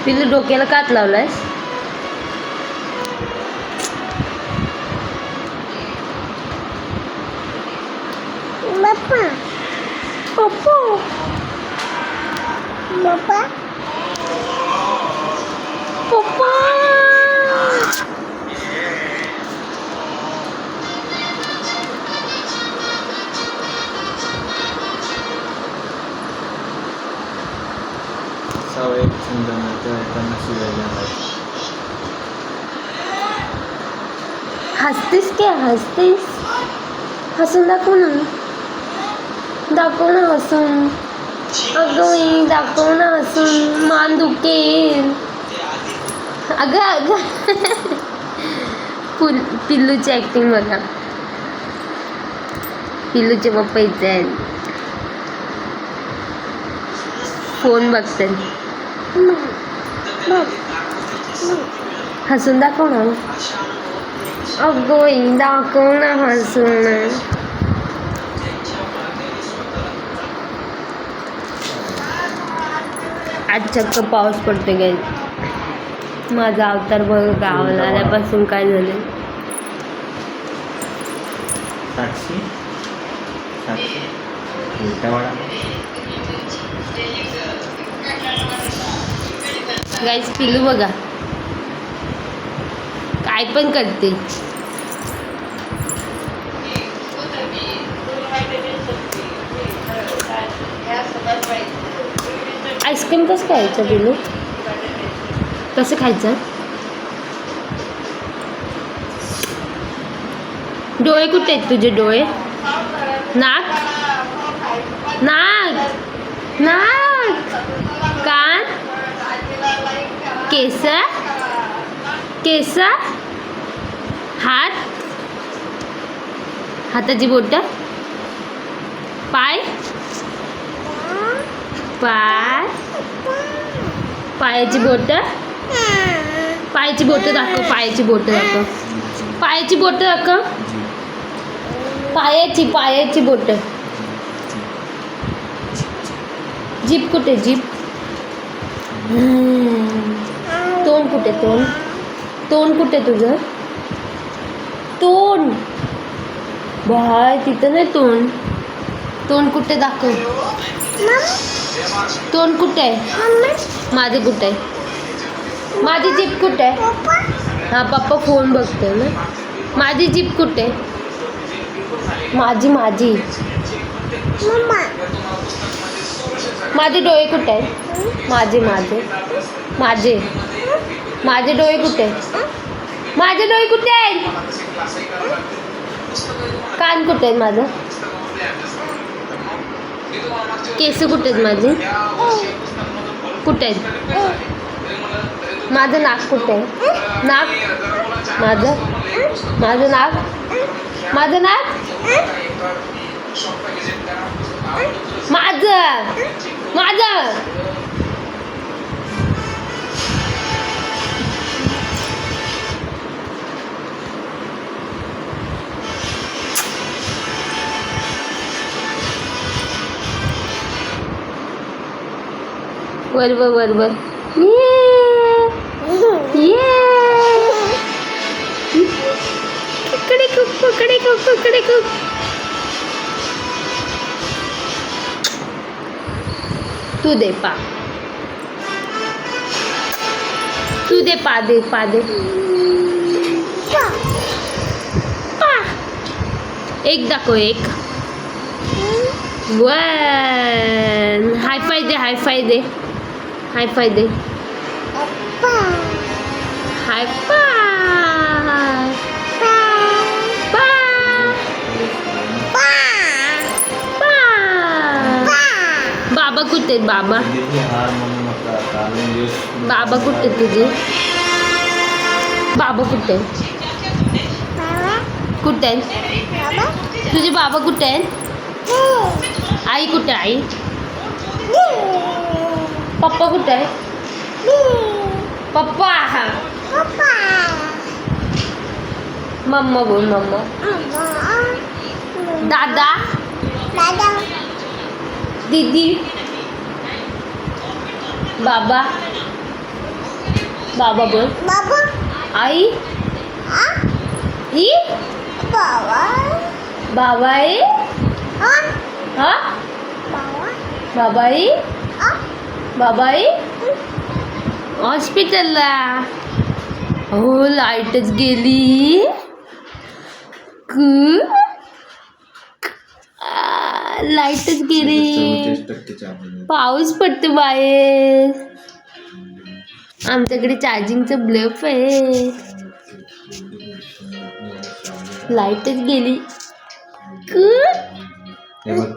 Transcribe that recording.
पिल्लू डोक्याला कात लावलायस? पप्पा पप्पा पप्पा पप्पा सवय त्यांना शिवायला हसतेस काय? हसतेस? हसून दाखव ना. दाखव ना हसून. अगं दाखव ना हसून. मान दुखेल. अगं अगं पिल्लूची ॲक्टिंग बघा. पिल्लूचे पप्पा इथे आहेत. फोन बघते. हसून दाखव ना. अगं दाखव ना हसून. आज चक्क पाऊस पडतो काय. माझा अवतार बघ गावाला आल्यापासून काय झालं. साक्षी गाईस पिल्लू बघा काय पण करते. आईस्क्रीम कसं खायचं पिल्लू? कसं खायचं? डोळे कुठे आहेत तुझे? डोळे, नाक, नाक, नाक, कान, केस, केस, हात, हाताची बोट, पाय, पाय, पायाची बोट, पायाची बोट दाखव. पायाची बोट दाखव. पायाची बोट दाखव. पायाची बोट. जीभ कुठे? जीभ. तोंड कुठे? तोंड. तोंड कुठे तुझं? तोंड बाय तिथं नाही. तोंड. तोंड कुठे दाखव. तोंड कुठे आहे? माझे कुठे आहे? माझी जीभ कुठे आहे? हा पप्पा फोन बघतोय ना. माझी जीभ कुठे आहे? माझी माझे डोळे कुठे आहेत? माझे डोळे कुठे आहेत? माझे डोळे कुठे आहेत? कान कुठे आहेत माझं? केस कुठे आहेत माझे? कुठे आहेत? माझं नाक कुठे आहे? नाक माझं नाक. माझं नाक. माझं वर कडे तू दे पा. तू दे पा. दे पा दे. एक दाखव. एक. वन. हायफाय दे. हायफाय दे. हायफाय दे. हायफाय. बाबा कुठे आहेत? बाबा बाबा कुठे आहेत तुझे? बाबा कुठे आहेत? कुठे आहेत तुझे बाबा? कुठे आहेत? आई कुठे? आई. पप्पा कुठे आहे? पप्पा. मम्मा बोल. मम्मा. दादा. दीदी. बाबा. बाबा बोल. बाबा आई आ ई बाबा बाबा आई आ हा बाबा बाबा आई आ बाबा आई हॉस्पिटलला. हो लाईटच गेली. लाईटच गेली. 44% चार्जिंग आहे. पाऊस पडतो बाहेर. आमच्याकडे चार्जिंगचं ब्लफ आहे. लाईटच गेली. हे बघ